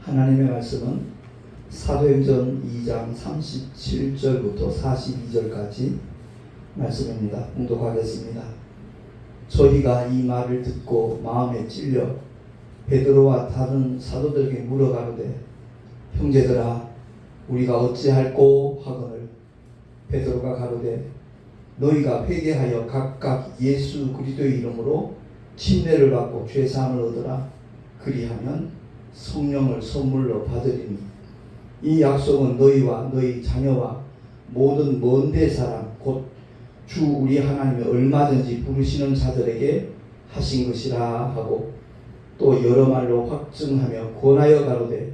하나님의 말씀은 사도행전 2장 37절부터 42절까지 말씀입니다. 봉독하겠습니다. 저희가 이 말을 듣고 마음에 찔려 베드로와 다른 사도들에게 물어가로되 형제들아 우리가 어찌할꼬 하거늘 베드로가 가로되 너희가 회개하여 각각 예수 그리스도의 이름으로 침례를 받고 죄사함을 얻으라. 그리하면 성령을 선물로 받으리니 이 약속은 너희와 너희 자녀와 모든 먼데 사람 곧 주 우리 하나님이 얼마든지 부르시는 자들에게 하신 것이라 하고 또 여러 말로 확증하며 권하여 가로되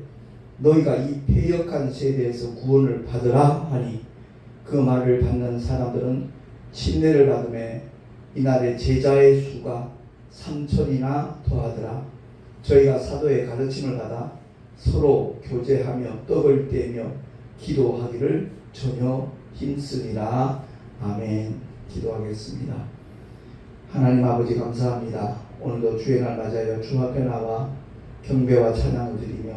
너희가 이 패역한 세대에서 구원을 받으라 하니 그 말을 받는 사람들은 침례를 받음에 이날에 제자의 수가 3,000이나 더하더라. 저희가 사도의 가르침을 받아 서로 교제하며 떡을 떼며 기도하기를 전혀 힘쓰니라. 아멘. 기도하겠습니다. 하나님 아버지 감사합니다. 오늘도 주의 날 맞아요. 주 앞에 나와 경배와 찬양을 드리며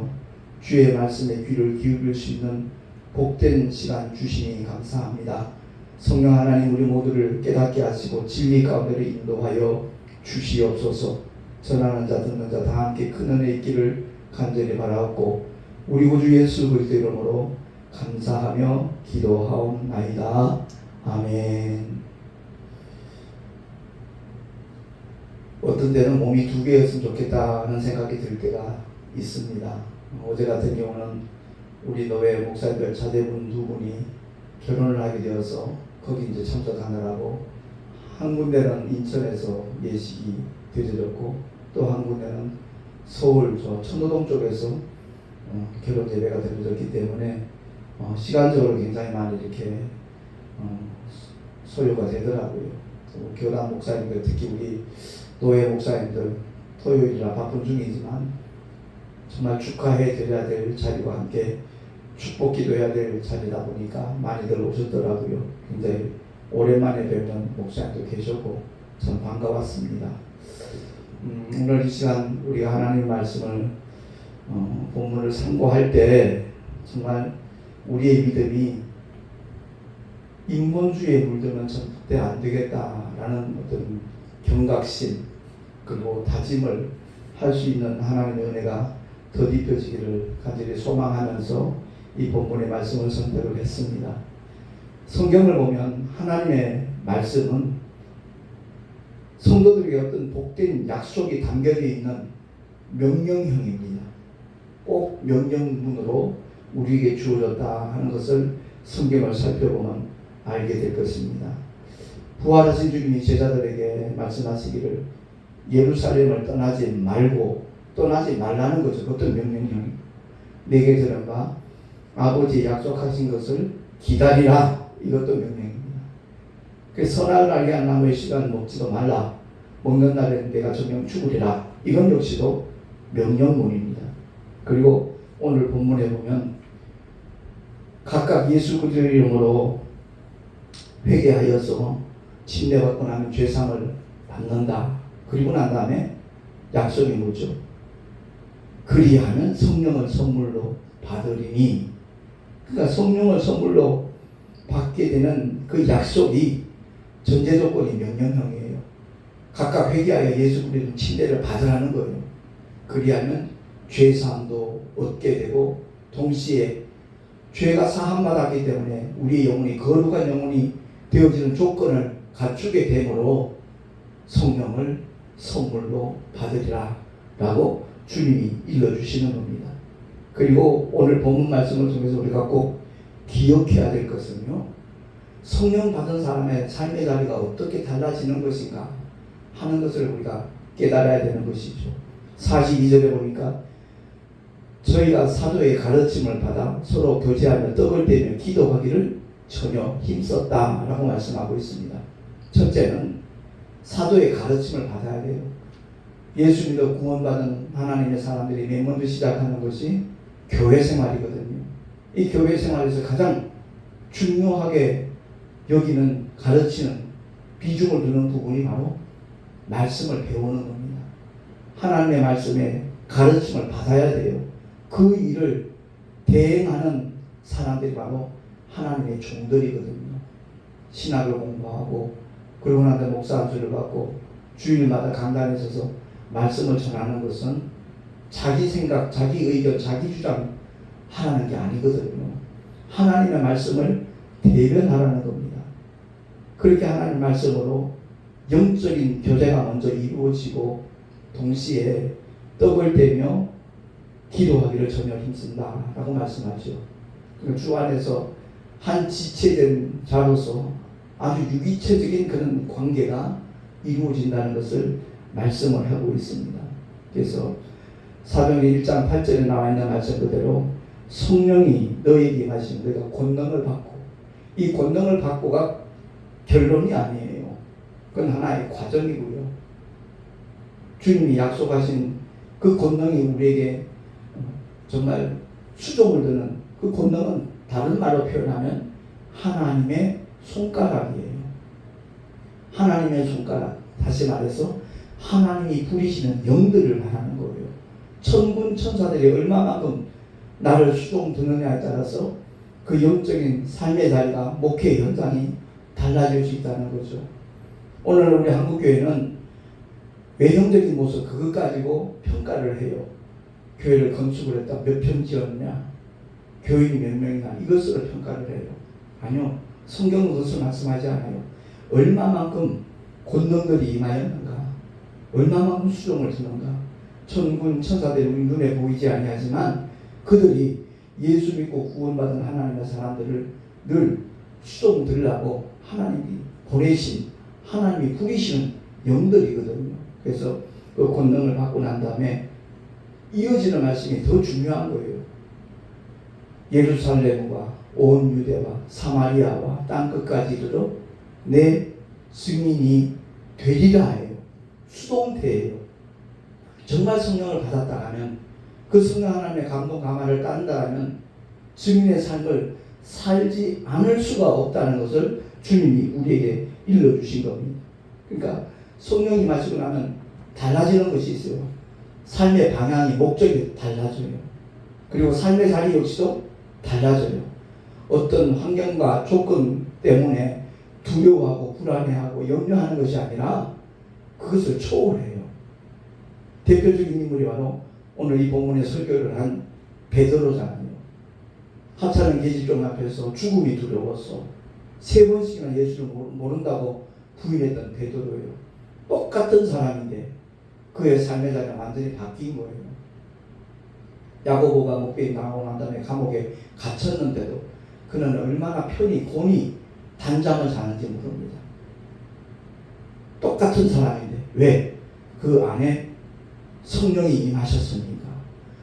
주의 말씀에 귀를 기울일 수 있는 복된 시간 주시니 감사합니다. 성령 하나님 우리 모두를 깨닫게 하시고 진리 가운데로 인도하여 주시옵소서. 전하는 자 듣는 자 다 함께 큰 은혜 있기를 간절히 바라옵고 우리 구주 예수 그리스도 이름으로 감사하며 기도하옵나이다. 아멘. 어떤 때는 몸이 두 개였으면 좋겠다는 생각이 들 때가 있습니다. 어제 같은 경우는 우리 노회 목사님들 자제분 두 분이 결혼을 하게 되어서 거기 이제 참석하느라고 한 군데는 인천에서 예식이 드려졌고 또 한 군데는 서울 저 천호동 쪽에서 결혼 예배가 드려졌기 때문에 시간적으로 굉장히 많이 이렇게 소요가 되더라고요. 교단 목사님들 특히 우리 노회 목사님들 토요일이라 바쁜 중이지만 정말 축하해 드려야 될 자리와 함께 축복 기도해야 될 자리다 보니까 많이들 오셨더라고요. 굉장히 오랜만에 뵙는 목사님도 계셨고 참 반가웠습니다. 오늘 이 시간 우리가 하나님 말씀을 본문을 참고할 때 정말 우리의 믿음이 인본주의에 물들면 절대 안 되겠다라는 어떤 경각심 그리고 다짐을 할 수 있는 하나님의 은혜가 더딥혀지기를 간절히 소망하면서 이 본문의 말씀을 선택을 했습니다. 성경을 보면 하나님의 말씀은 성도들에게 어떤 복된 약속이 담겨져 있는 명령형입니다. 꼭 명령문으로 우리에게 주어졌다 하는 것을 성경을 살펴보면 알게 될 것입니다. 부활하신 주님이 제자들에게 말씀하시기를 예루살렘을 떠나지 말고 떠나지 말라는 거죠. 어떤 명령형입니다. 내게 들은 바 아버지 약속하신 것을 기다리라. 이것도 명령입니다. 그 선악을 알게 한 나무의 씨는 먹지도 말라. 먹는 날에는 내가 정녕 죽으리라. 이건 역시도 명령문입니다. 그리고 오늘 본문에 보면 각각 예수 그리스도의 이름으로 회개하여서 침례받고 나면 죄사함을 받는다. 그리고 난 다음에 약속이 뭐죠? 그리하면 성령을 선물로 받으리니. 그러니까 성령을 선물로 받게 되는 그 약속이 전제 조건이 명령형이에요. 각각 회개하여 예수 그리스도 침례를 받으라는 거예요. 그리하면 죄사함도 얻게 되고 동시에 죄가 사함받았기 때문에 우리의 영혼이 거룩한 영혼이 되어지는 조건을 갖추게 되므로 성령을 선물로 받으리라 라고 주님이 일러주시는 겁니다. 그리고 오늘 본문 말씀을 통해서 우리가 꼭 기억해야 될 것은요, 성령 받은 사람의 삶의 자리가 어떻게 달라지는 것인가 하는 것을 우리가 깨달아야 되는 것이죠. 42절에 보니까 저희가 사도의 가르침을 받아 서로 교제하며 떡을 떼며 기도하기를 전혀 힘썼다라고 말씀하고 있습니다. 첫째는 사도의 가르침을 받아야 돼요. 예수 믿어 구원받은 하나님의 사람들이 맨 먼저 시작하는 것이 교회 생활이거든요. 이 교회 생활에서 가장 중요하게 여기는 가르치는 비중을 두는 부분이 바로 말씀을 배우는 겁니다. 하나님의 말씀에 가르침을 받아야 돼요. 그 일을 대행하는 사람들이 바로 하나님의 종들이거든요. 신학을 공부하고 그러고 난 다음에 목사 안수를 받고 주일마다 강단에 서서 말씀을 전하는 것은 자기 생각, 자기 의견, 자기 주장 하라는 게 아니거든요. 하나님의 말씀을 대변하라는 겁니다. 그렇게 하나님의 말씀으로 영적인 교제가 먼저 이루어지고 동시에 떡을 떼며 기도하기를 전혀 힘쓴다 라고 말씀하죠. 그러니까 주 안에서 한 지체된 자로서 아주 유기체적인 그런 관계가 이루어진다는 것을 말씀을 하고 있습니다. 그래서 사도행전 1장 8절에 나와 있는 말씀 그대로 성령이 너에게 임하시면 너희가 권능을 받고, 이 권능을 받고가 결론이 아니에요. 그건 하나의 과정이고요. 주님이 약속하신 그 권능이 우리에게 정말 수종을 드는 그 권능은 다른 말로 표현하면 하나님의 손가락이에요. 하나님의 손가락. 다시 말해서 하나님이 부리시는 영들을 말하는 거예요. 천군 천사들이 얼마만큼 나를 수종 드느냐에 따라서 그 영적인 삶의 자리가, 목회 현장이 달라질 수 있다는 거죠. 오늘 우리 한국교회는 외형적인 모습 그것 가지고 평가를 해요. 교회를 건축을 했다. 몇 평 지었냐? 교인이 몇 명이나? 이것으로 평가를 해요. 아니요. 성경은 그것을 말씀하지 않아요. 얼마만큼 권능들이 임하였는가? 얼마만큼 수종을 드는가? 천군 천사들이 우리 눈에 보이지 아니하지만 그들이 예수 믿고 구원받은 하나님의 사람들을 늘 수종 들라고 하나님이 보내신, 하나님이 부리시는 영들이거든요. 그래서 그 권능을 받고 난 다음에 이어지는 말씀이 더 중요한 거예요. 예루살렘과 온 유대와 사마리아와 땅끝까지 이르러 내 증인이 되리라 해요. 수동태예요. 정말 성령을 받았다 하면, 그 성령 하나님의 감동 감화를 딴다면 증인의 삶을 살지 않을 수가 없다는 것을 주님이 우리에게 일러주신 겁니다. 그러니까 성령이 마시고 나면 달라지는 것이 있어요. 삶의 방향이, 목적이 달라져요. 그리고 삶의 자리 역시도 달라져요. 어떤 환경과 조건 때문에 두려워하고 불안해하고 염려하는 것이 아니라 그것을 초월해요. 대표적인 인물이 바로 오늘 이 본문의 설교를 한 베드로잖아요. 하찮은 계집종 앞에서 죽음이 두려워서 3번씩이나 예수를 모른다고 부인했던 베드로예요. 똑같은 사람인데 그의 삶의 자리가 완전히 바뀐 거예요. 야고보가 목베이 나오고 난 다음에 감옥에 갇혔는데도 그는 얼마나 편히 곤히 단잠을 자는지 모릅니다. 똑같은 사람인데 왜? 그 안에 성령이 임하셨습니까?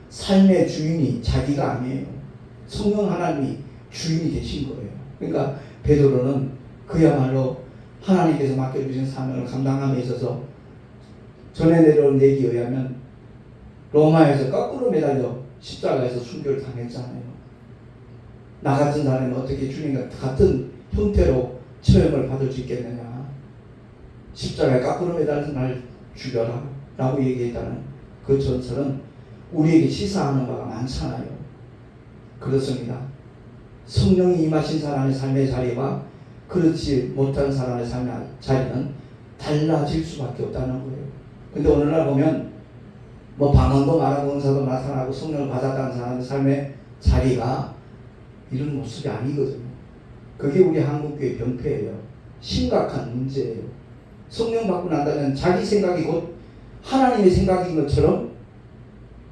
삶의 주인이 자기가 아니에요. 성령 하나님이 주인이 되신 거예요. 그러니까 베드로는 그야말로 하나님께서 맡겨주신 사명을 감당함에 있어서 전에 내려온 얘기에 의하면 로마에서 거꾸로 매달려 십자가에서 순교를 당했잖아요. 나 같은 사람은 어떻게 주님과 같은 형태로 처형을 받을 수 있겠느냐. 십자가에 거꾸로 매달려서 날 죽여라 라고 얘기했다는 그 전설은 우리에게 시사하는 바가 많잖아요. 그렇습니다. 성령이 임하신 사람의 삶의 자리와 그렇지 못한 사람의 삶의 자리는 달라질 수밖에 없다는 거예요. 근데 오늘날 보면 뭐 방언도 말하고 은사도 나타나고 성령을 받았다는 사람의 삶의 자리가 이런 모습이 아니거든요. 그게 우리 한국교회 병폐예요. 심각한 문제예요. 성령 받고 난다면 자기 생각이 곧 하나님의 생각인 것처럼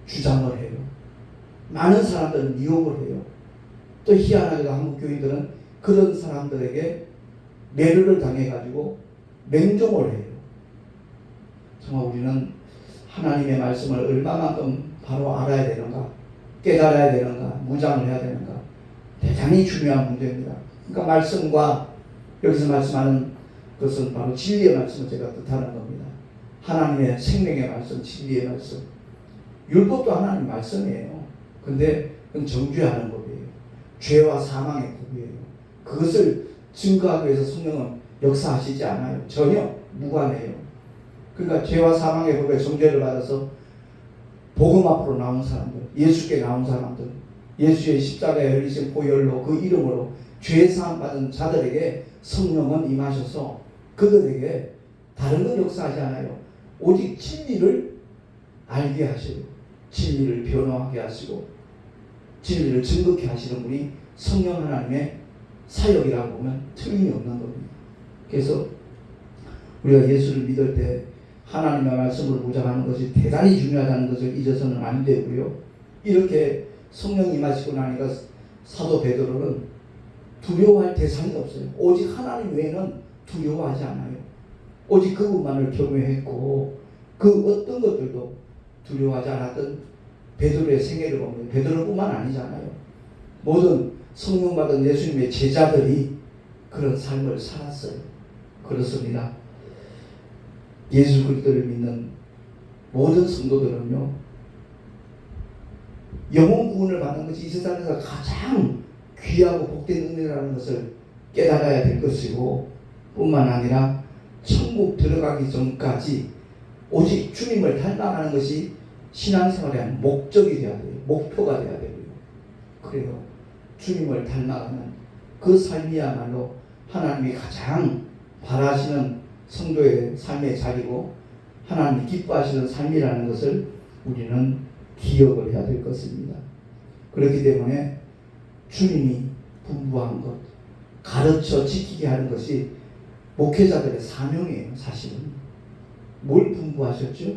주장을 해요. 많은 사람들은 미혹을 해요. 또 희한하게도 한국 교인들은 그런 사람들에게 매료를 당해가지고 맹종을 해요. 정말 우리는 하나님의 말씀을 얼마만큼 바로 알아야 되는가, 깨달아야 되는가, 무장을 해야 되는가, 대단히 중요한 문제입니다. 그러니까 말씀과 여기서 말씀하는 것은 바로 진리의 말씀을 제가 뜻하는 겁니다. 하나님의 생명의 말씀, 진리의 말씀. 율법도 하나님의 말씀이에요. 근데 그건 정죄하는 법이에요. 죄와 사망의 법이에요. 그것을 증거하기 위해서 성령은 역사하시지 않아요. 전혀 무관해요. 그러니까 죄와 사망의 법에 정죄를 받아서 복음 앞으로 나온 사람들, 예수께 나온 사람들, 예수의 십자가에 흘리신 보혈로 그 이름으로 죄 사함 받은 자들에게 성령은 임하셔서 그들에게 다른 건 역사하지 않아요. 오직 진리를 알게 하시고 진리를 변화하게 하시고 진리를 증거케 하시는 분이 성령 하나님의 사역이라고 보면 틀림이 없는 겁니다. 그래서 우리가 예수를 믿을 때 하나님의 말씀을 묵상하는 것이 대단히 중요하다는 것을 잊어서는 안 되고요. 이렇게 성령이 임하시고 나니까 사도 베드로는 두려워할 대상이 없어요. 오직 하나님 외에는 두려워하지 않아요. 오직 그분만을 경외했고 그 어떤 것들도 두려워하지 않았던 베드로의 생애를 보면 베드로뿐만 아니잖아요. 모든 성령 받은 예수님의 제자들이 그런 삶을 살았어요. 그렇습니다. 예수 그리스도를 믿는 모든 성도들은요, 영혼 구원을 받는 것이 이 세상에서 가장 귀하고 복된 은혜라는 것을 깨달아야 될 것이고, 뿐만 아니라 천국 들어가기 전까지 오직 주님을 닮아가는 것이 신앙생활의 목적이 되어야 돼요. 목표가 되어야 되고요. 그래요. 주님을 닮아가는 그 삶이야말로 하나님이 가장 바라시는 성도의 삶의 자리고 하나님이 기뻐하시는 삶이라는 것을 우리는 기억을 해야 될 것입니다. 그렇기 때문에 주님이 분부한 것, 가르쳐 지키게 하는 것이 목회자들의 사명이에요. 사실은 뭘 분부하셨죠?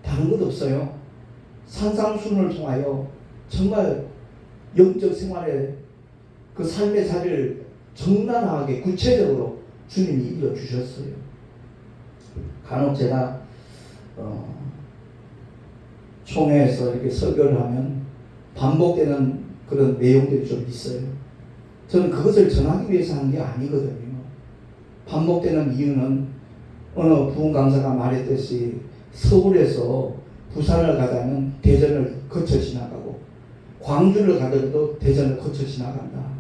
다른 것 없어요. 산상순을 통하여 정말 영적 생활의 그 삶의 자리를 적나라하게 구체적으로 주님이 이뤄주셨어요. 간혹 제가 총회에서 이렇게 설교를 하면 반복되는 그런 내용들이 좀 있어요. 저는 그것을 전하기 위해서 하는 게 아니거든요. 반복되는 이유는 어느 부흥 강사가 말했듯이 서울에서 부산을 가자면 대전을 거쳐 지나가고 광주를 가더라도 대전을 거쳐 지나간다.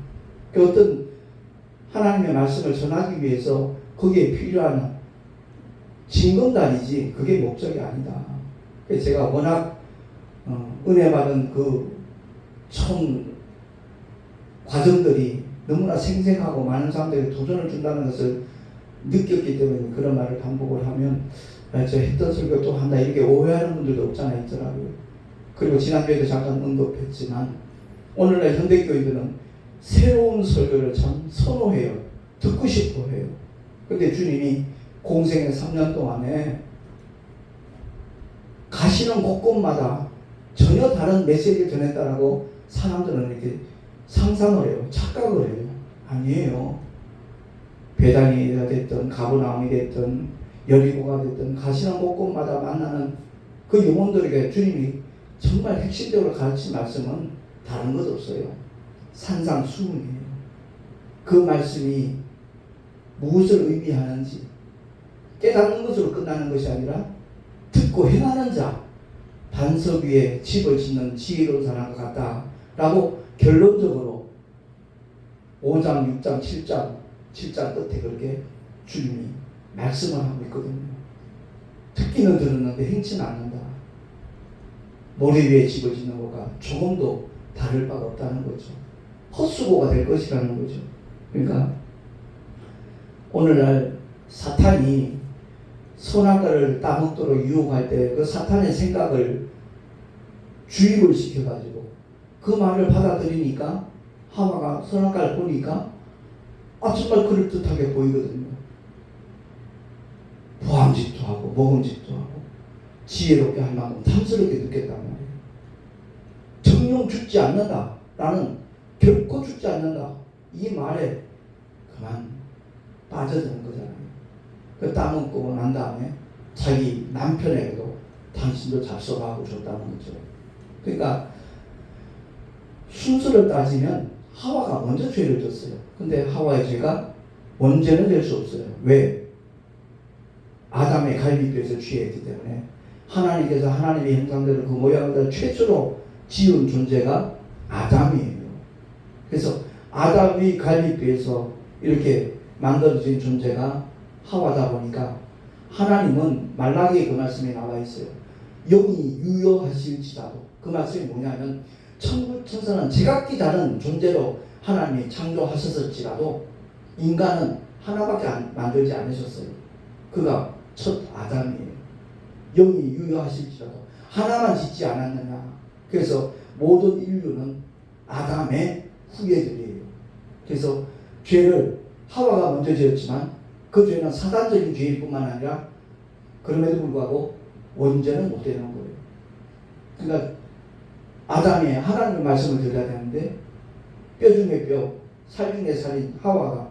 그 어떤 하나님의 말씀을 전하기 위해서 거기에 필요한 징검다리지 그게 목적이 아니다. 그래서 제가 워낙 은혜 받은 그 총 과정들이 너무나 생생하고 많은 사람들에게 도전을 준다는 것을 느꼈기 때문에 그런 말을 반복을 하면 저 했던 설교 또 한다 이렇게 오해하는 분들도 없잖아 있더라고요. 그리고 지난주에도 잠깐 언급했지만 오늘날 현대교인들은 새로운 설교를 참 선호해요. 듣고 싶어 해요. 근데 주님이 공생의 3년 동안에 가시는 곳곳마다 전혀 다른 메시지를 전했다라고 사람들은 이렇게 상상을 해요. 착각을 해요. 아니에요. 베다니가 됐든 가버나움이 됐든 여리고가 됐든 가시는 곳곳마다 만나는 그 영혼들에게 주님이 정말 핵심적으로 가르친 말씀은 다른 것 없어요. 산상수훈이에요. 그 말씀이 무엇을 의미하는지 깨닫는 것으로 끝나는 것이 아니라 듣고 행하는 자, 반석 위에 집을 짓는 지혜로운 사람과 같다라고 결론적으로 5장, 6장, 7장 끝에 그렇게 주님이 말씀을 하고 있거든요. 듣기는 들었는데 행치는 않는다. 모래 위에 집을 짓는 것과 조금도 다를 바가 없다는 거죠. 헛수고가 될 것이라는 거죠. 그러니까 오늘날 사탄이 선악과를 따먹도록 유혹할 때 그 사탄의 생각을 주입을 시켜가지고 그 말을 받아들이니까 하와가 선악과를 보니까 정말 그럴듯하게 보이거든요. 보암직도 하고 먹음직도 하고 지혜롭게 할 만큼 탐스럽게 느꼈단 말이에요. 정령 죽지 않는다. 나는 결코 죽지 않는다. 이 말에 그만 빠져드는 거잖아요. 그 따먹고 난 다음에 자기 남편에게도 당신도 잡숴가고 줬다는 거죠. 그러니까 순서를 따지면 하와가 먼저 죄를 졌어요. 근데 하와의 죄가 원죄는 될 수 없어요. 왜? 아담의 갈비뼈에서 취했기 때문에 하나님께서 하나님의 형상대로 그 모양대로 최초로 지은 존재가 아담이에요. 그래서 아담의 갈비뼈에서 이렇게 만들어진 존재가 하와다 보니까 하나님은 말라기에 그 말씀이 나와 있어요. 영이 유효하실지라도 그 말씀이 뭐냐면 천국 천사는 제각기 다른 존재로 하나님이 창조하셨을지라도 인간은 하나밖에 만들지 않으셨어요. 그가 첫 아담이에요. 영이 유효하실지라도 하나만 짓지 않았느냐. 그래서 모든 인류는 아담의 후예들이에요. 그래서 죄를 하와가 먼저 지었지만 그 죄는 사단적인 죄일 뿐만 아니라 그럼에도 불구하고 원죄는 못 되는 거예요. 그러니까 아담이 하나님의 말씀을 들어야 되는데 뼈 중에 뼈, 살 중에 살인 하와가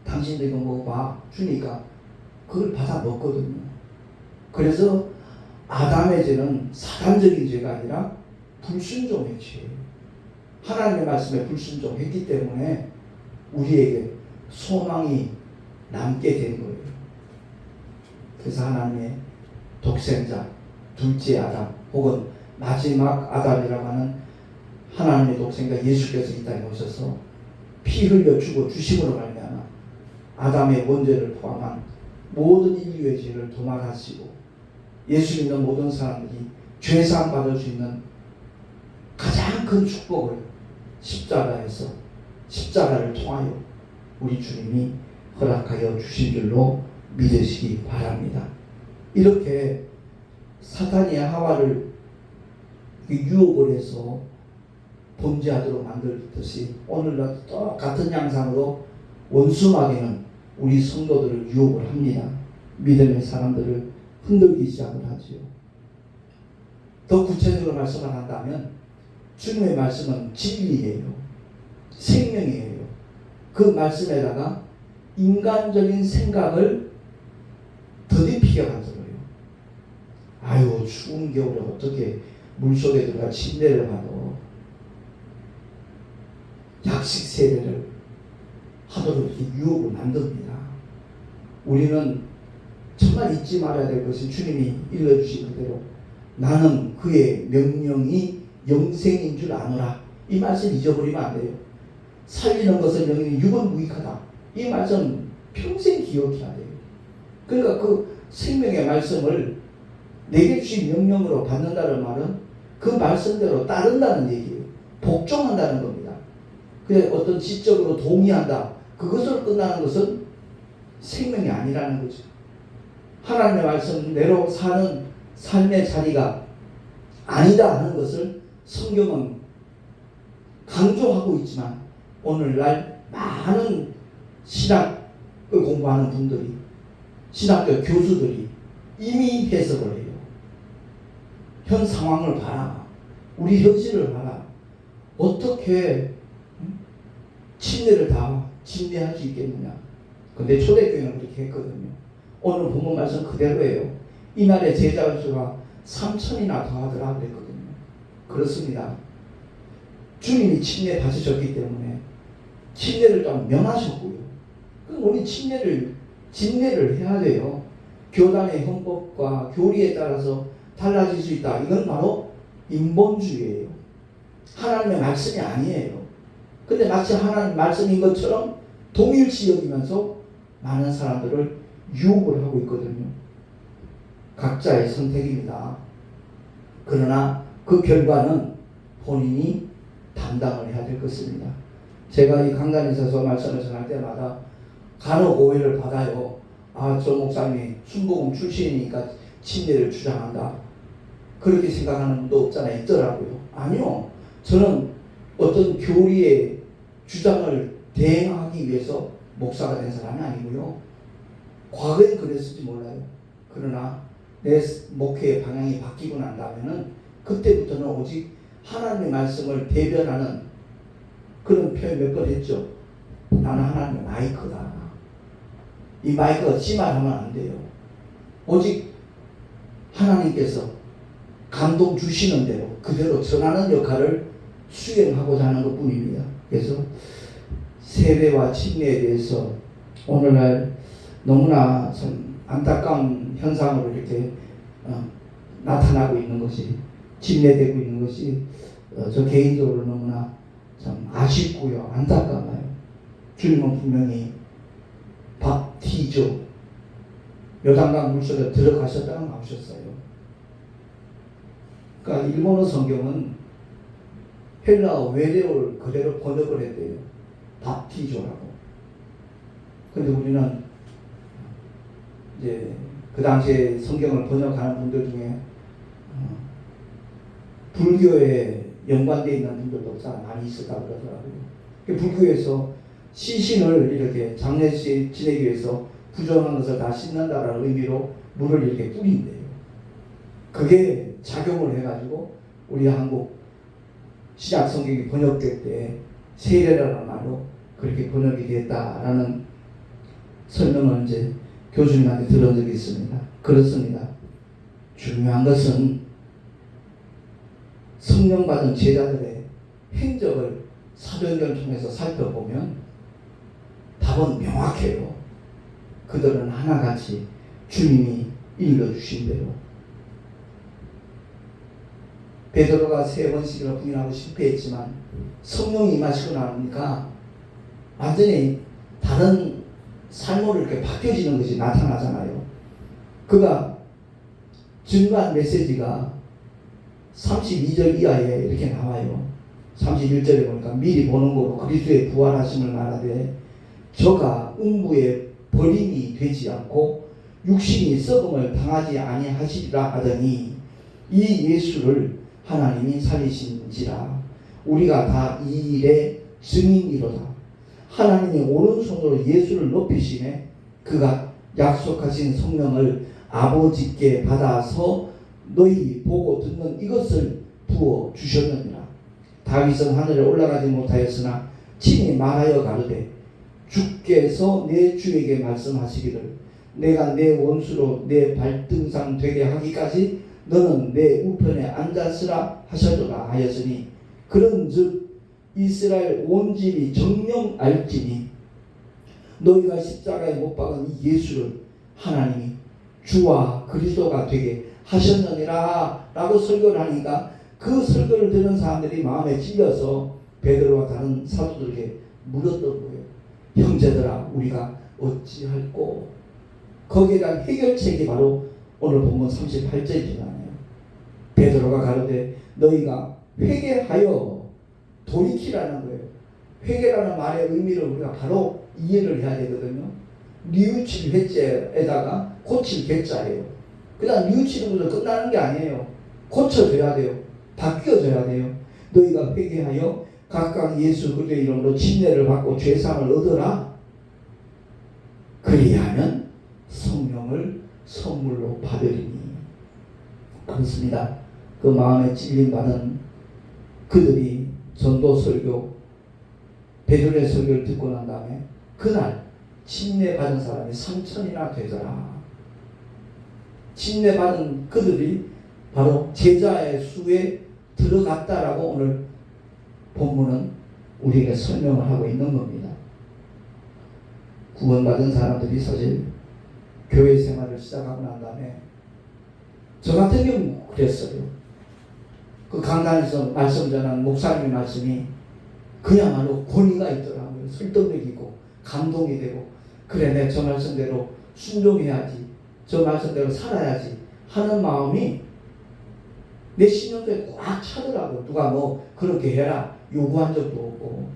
당신도 이거 먹어봐 주니까 그걸 받아 먹거든요. 그래서 아담의 죄는 사단적인 죄가 아니라 불순종의 죄예요. 하나님의 말씀에 불순종했기 때문에 우리에게 소망이 남게 된 거예요. 그래서 하나님의 독생자, 둘째 아담 혹은 마지막 아담이라고 하는 하나님의 독생자 예수께서 이 땅에 오셔서 피 흘려 죽어 주심으로 말미암아 아담의 원죄를 포함한 모든 인류의 죄를 도말하시고 예수 믿는 모든 사람들이 죄사함 받을 수 있는 가장 큰 축복을 십자가에서 십자가를 통하여 우리 주님이 허락하여 주신 줄로 믿으시기 바랍니다. 이렇게 사탄이 하와를 유혹을 해서 범죄하도록 만들듯이 오늘날 똑같은 양상으로 원수마귀는 우리 성도들을 유혹을 합니다. 믿음의 사람들을 흔들기 시작을 하지요. 더 구체적으로 말씀을 한다면 주님의 말씀은 진리예요. 생명이에요. 그 말씀에다가 인간적인 생각을 더딥히게 만들어요. 아유 추운 겨울에 어떻게 물속에 들어가 침대를 봐도 약식 세례를 하도록 이렇게 유혹을 만듭니다. 우리는 정말 잊지 말아야 될 것이 주님이 일러주신 그대로 나는 그의 명령이 영생인 줄 아노라. 이 말씀 잊어버리면 안 돼요. 살리는 것은 영이 육은 무익하다. 이 말씀 평생 기억해야 돼요. 그러니까 그 생명의 말씀을 내게 주신 명령으로 받는다는 말은 그 말씀대로 따른다는 얘기예요. 복종한다는 겁니다. 그래 어떤 지적으로 동의한다. 그것으로 끝나는 것은 생명이 아니라는 거죠. 하나님의 말씀대로 사는 삶의 자리가 아니다 하는 것을 성경은 강조하고 있지만 오늘날 많은 신학을 공부하는 분들이 신학교 교수들이 이미 해석을 해요. 현 상황을 봐라. 우리 현실을 봐라. 어떻게 침례를 다 진례할 수 있겠느냐. 근데 초대교회는 그렇게 했거든요. 오늘 본문 말씀 그대로예요. 이날에 제자 수가 3,000이나 더하더라 그랬거든요. 그렇습니다. 주님이 침례 받으셨기 때문에 침례를 좀 면하셨고요. 그럼 우리 진례를 해야 돼요. 교단의 헌법과 교리에 따라서 달라질 수 있다. 이건 바로 인본주의예요. 하나님의 말씀이 아니에요. 근데 마치 하나님 말씀인 것처럼 동일시 여기면서 많은 사람들을 유혹을 하고 있거든요. 각자의 선택입니다. 그러나 그 결과는 본인이 담당을 해야 될 것입니다. 제가 이 강단에 서서 말씀을 전할 때마다 간혹 오해를 받아요. 아, 저 목사님이 순복음 출신이니까 침례를 주장한다. 그렇게 생각하는 분도 없잖아요. 있더라고요. 아니요. 저는 어떤 교리의 주장을 대행하기 위해서 목사가 된 사람이 아니고요. 과거엔 그랬을지 몰라요. 그러나 내 목회의 방향이 바뀌고 난 다음에는 그때부터는 오직 하나님의 말씀을 대변하는 그런 표현 몇 번 했죠. 나는 하나님의 마이크다. 이 마이크가 지말하면 안 돼요. 오직 하나님께서 감동 주시는 대로 그대로 전하는 역할을 수행하고자 하는 것 뿐입니다. 그래서 세례와 침례에 대해서 오늘날 너무나 참 안타까운 현상으로 이렇게 나타나고 있는 것이 침례되고 있는 것이 저 개인적으로 너무나 참 아쉽고요. 안타까워요. 주님은 분명히 밥티죠. 요단강 물속에 들어가셨다가 나오셨어요. 그러니까 일본어 성경은 헬라어 외래어를 그대로 번역을 했대요. 밥티조라고. 근데 우리는 이제 그 당시에 성경을 번역하는 분들 중에 불교에 연관되어 있는 분들도 많이 있었다고 그러더라고요. 불교에서 시신을 이렇게 장례식 지내기 위해서 부정한 것을 다 씻는다라는 의미로 물을 이렇게 뿌린대요. 그게 작용을 해가지고 우리 한국 신약 성경이 번역될 때 세례라는 말로 그렇게 번역이 됐다라는 설명을 이제 교수님한테 들은 적이 있습니다. 그렇습니다. 중요한 것은 성령 받은 제자들의 행적을 사도행전을 통해서 살펴보면 답은 명확해요. 그들은 하나같이 주님이 일러주신 대로 베드로가 3번씩이나 부인하고 실패했지만 성령이 임하시고 나니까 완전히 다른 삶으로 이렇게 바뀌어지는 것이 나타나잖아요. 그가 증거한 메시지가 32절 이하에 이렇게 나와요. 31절에 보니까 미리 보는 거로 그리스도의 부활하심을 말하되 저가 음부에 버림이 되지 않고 육신이 썩음을 당하지 아니하시리라 하더니 이 예수를 하나님이 살리신지라 우리가 다 이 일의 증인이로다. 하나님이 오른손으로 예수를 높이시매 그가 약속하신 성령을 아버지께 받아서 너희 보고 듣는 이것을 부어 주셨느니라. 다윗은 하늘에 올라가지 못하였으나 친히 말하여 가로되 주께서 내 주에게 말씀하시기를 내가 내 원수로 내 발등상 되게 하기까지 너는 내 우편에 앉았으라 하셨도다 하였으니 그런즉 이스라엘 온 집이 정녕 알지니 너희가 십자가에 못 박은 이 예수를 하나님이 주와 그리스도가 되게 하셨느니라 라고 설교를 하니까 그 설교를 듣는 사람들이 마음에 찔려서 베드로와 다른 사도들에게 물었던 거예요. 형제들아 우리가 어찌할꼬. 거기에 대한 해결책이 바로 오늘 본문 38절이잖아요. 베드로가 가로되 너희가 회개하여 돌이키라는 거예요. 회개라는 말의 의미를 우리가 바로 이해를 해야 되거든요. 뉘우칠 회자에다가 고칠 개자예요. 그냥 뉘우치는 것으로 끝나는 게 아니에요. 고쳐져야 돼요. 바뀌어져야 돼요. 너희가 회개하여 각각 예수 그리스도의 이름으로 침례를 받고 죄사함을 얻어라. 그리하면 성령을 선물로 받으리니. 그렇습니다. 그 마음에 찔림받은 그들이 전도 설교 베드로의 설교를 듣고 난 다음에 그날 침례받은 사람이 3,000이나 되더라. 침례받은 그들이 바로 제자의 수에 들어갔다라고 오늘 본문은 우리에게 설명을 하고 있는 겁니다. 구원받은 사람들이 사실 교회 생활을 시작하고 난 다음에 저 같은 경우 그랬어요. 그 강단에서 말씀 전한 목사님의 말씀이 그야말로 권위가 있더라고요. 설득력이 있고 감동이 되고 그래 내가 저 말씀대로 순종해야지 저 말씀대로 살아야지 하는 마음이 내 신념에 꽉 차더라고요. 누가 뭐 그렇게 해라 요구한 적도 없고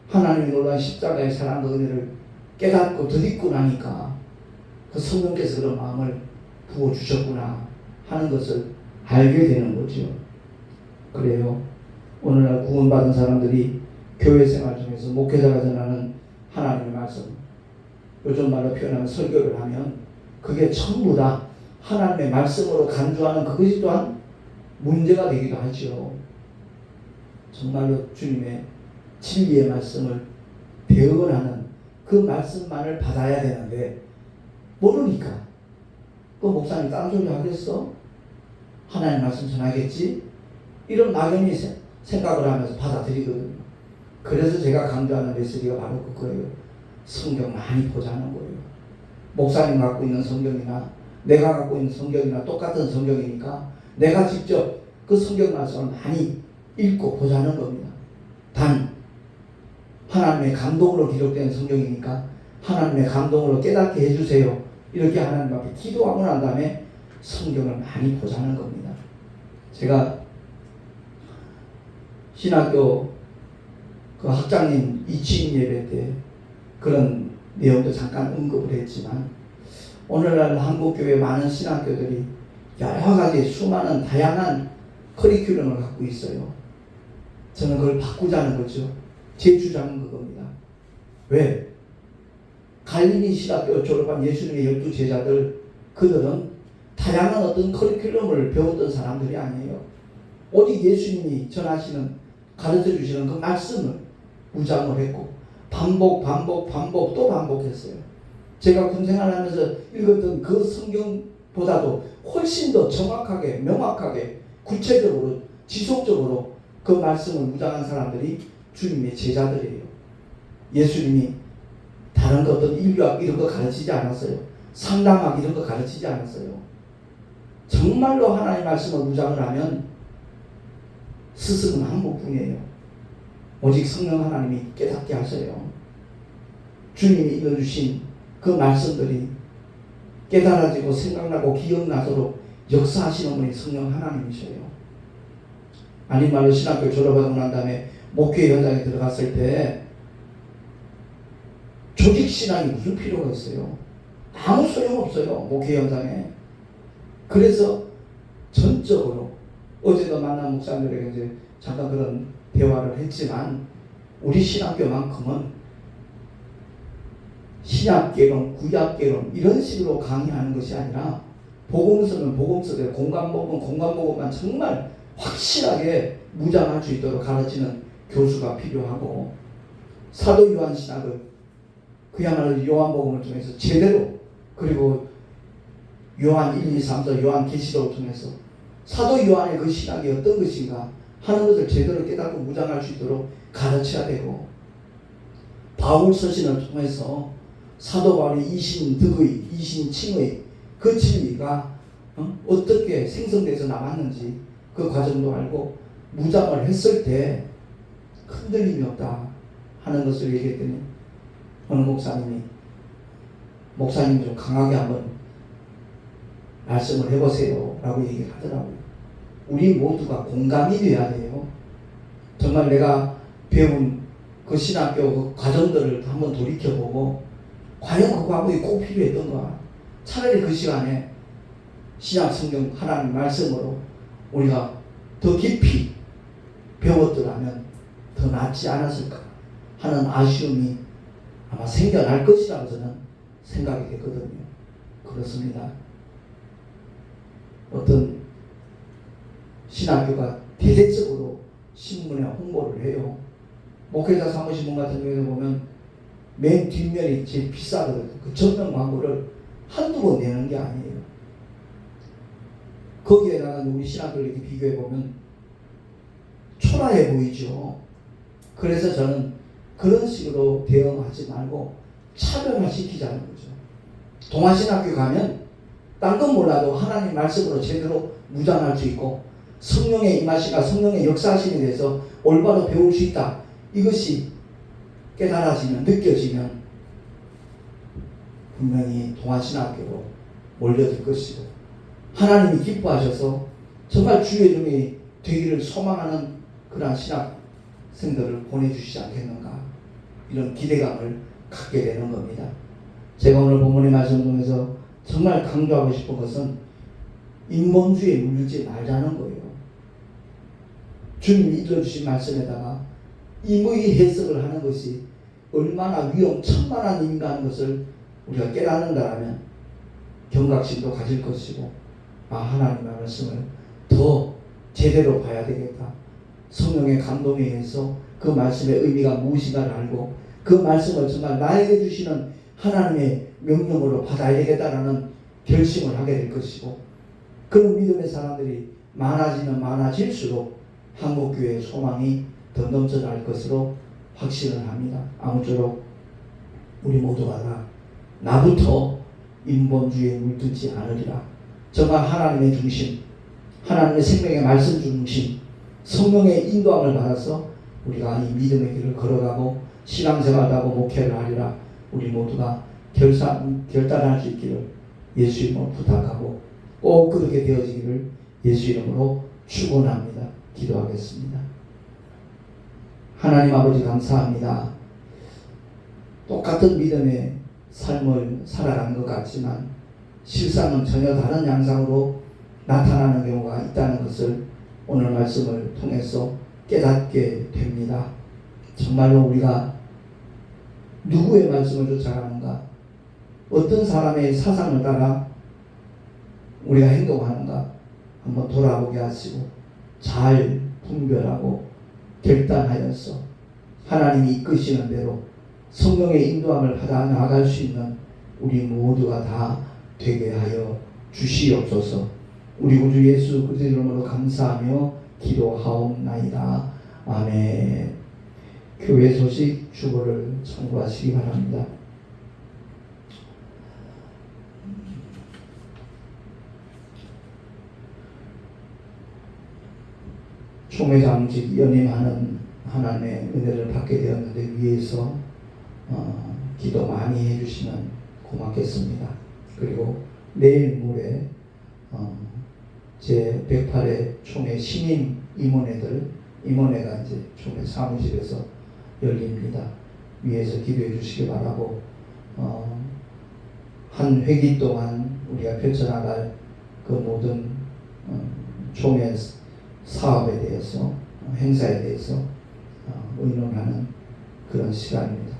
하나님이 놀라운 십자가의 사랑과 은혜를 깨닫고 덧입고 나니까 그 성령께서 그런 마음을 부어주셨구나 하는 것을 알게 되는 거죠. 그래요. 오늘날 구원받은 사람들이 교회 생활 중에서 목회자가 전하는 하나님의 말씀 요즘 말로 표현하면 설교를 하면 그게 전부 다 하나님의 말씀으로 간주하는 그것이 또한 문제가 되기도 하죠. 정말로 주님의 진리의 말씀을 배워가는 그 말씀만을 받아야 되는데 모르니까 그 목사님 딴소리 하겠어? 하나님 말씀 전하겠지? 이런 막연히 생각을 하면서 받아들이거든요. 그래서 제가 강조하는 메시지가 바로 그거예요. 성경 많이 보자는 거예요. 목사님 갖고 있는 성경이나 내가 갖고 있는 성경이나 똑같은 성경이니까 내가 직접 그 성경 말씀을 많이 읽고 보자는 겁니다. 단 하나님의 감동으로 기록된 성경이니까 하나님의 감동으로 깨닫게 해주세요. 이렇게 하나님 앞에 기도하고 난 다음에 성경을 많이 보자는 겁니다. 제가 신학교 그 학장님 이치인 예배 때 그런 내용도 잠깐 언급을 했지만, 오늘날 한국교회 많은 신학교들이 여러 가지 수많은 다양한 커리큘럼을 갖고 있어요. 저는 그걸 바꾸자는 거죠. 제 주장은 그겁니다. 왜? 갈릴리 신학교 졸업한 예수님의 12제자들, 그들은 다양한 어떤 커리큘럼을 배웠던 사람들이 아니에요. 오직 예수님이 전하시는, 가르쳐 주시는 그 말씀을 무장을 했고 반복 또 반복했어요. 제가 군생활하면서 읽었던 그 성경보다도 훨씬 더 정확하게, 명확하게, 구체적으로, 지속적으로 그 말씀을 무장한 사람들이 주님의 제자들이에요. 예수님이 다른 것, 어떤 인류학 이런 거 가르치지 않았어요. 상담학 이런 거 가르치지 않았어요. 정말로 하나님의 말씀을 무장을 하면 스승은 한 분뿐이에요. 오직 성령 하나님이 깨닫게 하셔요. 주님이 읽어주신 그 말씀들이 깨달아지고 생각나고 기억나도록 역사하시는 분이 성령 하나님이셔요. 아닌 말로 신학교 졸업하고 난 다음에 목회 현장에 들어갔을 때 조직 신앙이 무슨 필요가 있어요? 아무 소용없어요. 목회 현장에. 그래서 전적으로 어제도 만난 목사님들에게 이제 잠깐 그런 대화를 했지만, 우리 신학교만큼은 신약개론, 구약개론 이런 식으로 강의하는 것이 아니라 복음서는 복음서대로, 공간복음은 공간복음만 정말 확실하게 무장할 수 있도록 가르치는 교수가 필요하고, 사도 요한 신학을 그야말로 요한복음을 통해서 제대로, 그리고 요한 1, 2, 3, 4 요한 계시록을 통해서 사도 요한의 그 신학이 어떤 것인가 하는 것을 제대로 깨닫고 무장할 수 있도록 가르쳐야 되고, 바울 서신을 통해서 사도 바울의 이신득의, 이신칭의 그 진리가 어떻게 생성돼서 나왔는지 그 과정도 알고 무장을 했을 때 흔들림이 없다 하는 것을 얘기했더니, 어느 목사님이 좀 강하게 한번 말씀을 해보세요 라고 얘기를 하더라고요. 우리 모두가 공감이 돼야 돼요. 정말 내가 배운 그 신학교 그 과정들을 한번 돌이켜보고, 과연 그 과목이 꼭 필요했던가. 차라리 그 시간에 신약 성경 하나님 말씀으로 우리가 더 깊이 배웠더라면 더 낫지 않았을까 하는 아쉬움이 아마 생겨날 것이라고 저는 생각이 됐거든요. 그렇습니다. 어떤 신학교가 대대적으로 신문에 홍보를 해요. 목회자 사무신문 같은 경우에 보면 맨 뒷면이 제일 비싸거든요. 그 전면 광고를 한두 번 내는 게 아니에요. 거기에다가 우리 신학교를 이렇게 비교해 보면 초라해 보이죠. 그래서 저는 그런 식으로 대응하지 말고 차별화시키자는 거죠. 동아신학교 가면 딴 건 몰라도 하나님 말씀으로 제대로 무장할 수 있고, 성령의 임하시가 성령의 역사하심에 대해서 올바로 배울 수 있다. 이것이 깨달아지면, 느껴지면 분명히 동아신학교로 몰려들 것이고, 하나님이 기뻐하셔서 정말 주의 종이 되기를 소망하는 그러한 신학생들을 보내주시지 않겠는가, 이런 기대감을 갖게 되는 겁니다. 제가 오늘 본문의 말씀을 통해서 정말 강조하고 싶은 것은 인본주의에 물들지 말자는 거예요. 주님이 읽어주신 말씀에다가 임의 해석을 하는 것이 얼마나 위험천만한 일인가 하는 것을 우리가 깨닫는다면 경각심도 가질 것이고, 하나님의 말씀을 더 제대로 봐야 되겠다. 성령의 감동에 의해서 그 말씀의 의미가 무엇인가를 알고 그 말씀을 정말 나에게 주시는 하나님의 명령으로 받아야 되겠다라는 결심을 하게 될 것이고, 그런 믿음의 사람들이 많아지면 많아질수록 한국교회의 소망이 더 넘쳐날 것으로 확신을 합니다. 아무쪼록 우리 모두가 다 나부터 인본주의에 물들지 않으리라. 정말 하나님의 중심, 하나님의 생명의 말씀 중심, 성령의 인도함을 받아서 우리가 이 믿음의 길을 걸어가고 신앙생활도 하고 목회를 하리라. 우리 모두가 결단할 수 있기를 예수 이름으로 부탁하고 꼭 그렇게 되어지기를 예수 이름으로 축원합니다. 기도하겠습니다. 하나님 아버지 감사합니다. 똑같은 믿음의 삶을 살아가는 것 같지만 실상은 전혀 다른 양상으로 나타나는 경우가 있다는 것을 오늘 말씀을 통해서 깨닫게 됩니다. 정말로 우리가 누구의 말씀을 쫓아가는가, 어떤 사람의 사상을 따라 우리가 행동하는가 한번 돌아보게 하시고 잘 분별하고 결단하여서 하나님이 이끄시는 대로 성령의 인도함을 받아 나아갈 수 있는 우리 모두가 다 되게 하여 주시옵소서. 우리 구주 예수 그리스도의 이름으로 감사하며 기도하옵나이다. 아멘. 교회 소식 주보를 참고하시기 바랍니다. 총회장직 연임하는 하나님의 은혜를 받게 되었는데 위에서 기도 많이 해주시면 고맙겠습니다. 그리고 내일 모레 제 108회 총회 신임 임원회가 이제 총회 사무실에서 열립니다. 위에서 기도해 주시기 바라고 한 회기 동안 우리가 펼쳐나갈 그 모든 총회 사업에 대해서 행사에 대해서 의논하는 그런 시간입니다.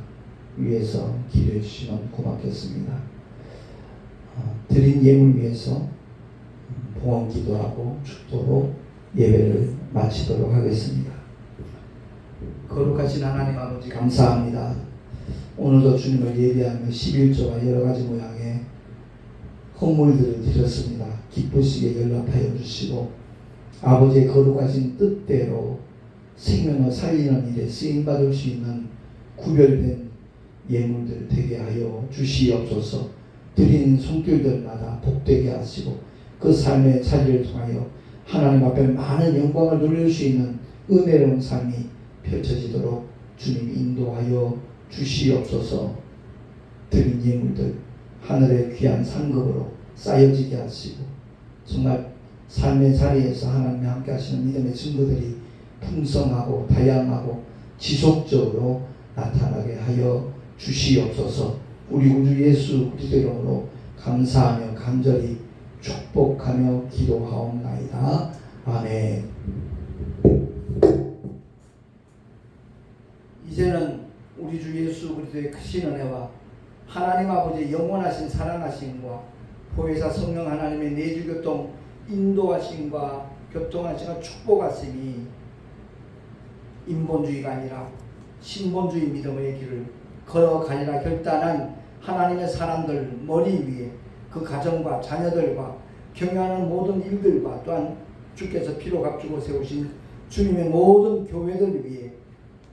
위에서 기도해 주시면 고맙겠습니다. 드린 예물 위해서 봉헌 기도하고 축도로 예배를 마치도록 하겠습니다. 거룩하신 하나님 아버지 감사합니다. 오늘도 주님을 예배하며 11조와 여러가지 모양의 헌물들을 드렸습니다. 기쁘시게 연락하여 주시고 아버지의 거룩하신 뜻대로 생명을 살리는 일에 쓰임받을 수 있는 구별된 예물들 되게 하여 주시옵소서. 드린 손길들마다 복되게 하시고 그 삶의 자리를 통하여 하나님 앞에 많은 영광을 누릴 수 있는 은혜로운 삶이 펼쳐지도록 주님이 인도하여 주시옵소서. 드린 예물들 하늘의 귀한 상급으로 쌓여지게 하시고 정말 삶의 자리에서 하나님이 함께 하시는 믿음의 증거들이 풍성하고 다양하고 지속적으로 나타나게 하여 주시옵소서. 우리 구주 예수 그리스도의 이름으로 감사하며 간절히 축복하며 기도하옵나이다. 아멘. 이제는 우리 주 예수 그리스도의 크신 은혜와 하나님 아버지의 영원하신 사랑하심과 보혜사 성령 하나님의 내주교통 인도하심과 교통하심과 축복하심이 인본주의가 아니라 신본주의 믿음의 길을 걸어가리라 결단한 하나님의 사람들 머리 위에 그 가정과 자녀들과 경영하는 모든 일들과 또한 주께서 피로 값주고 세우신 주님의 모든 교회들 위에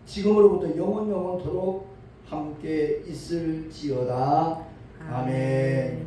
지금으로부터 영원토록 함께 있을지어다. 아멘.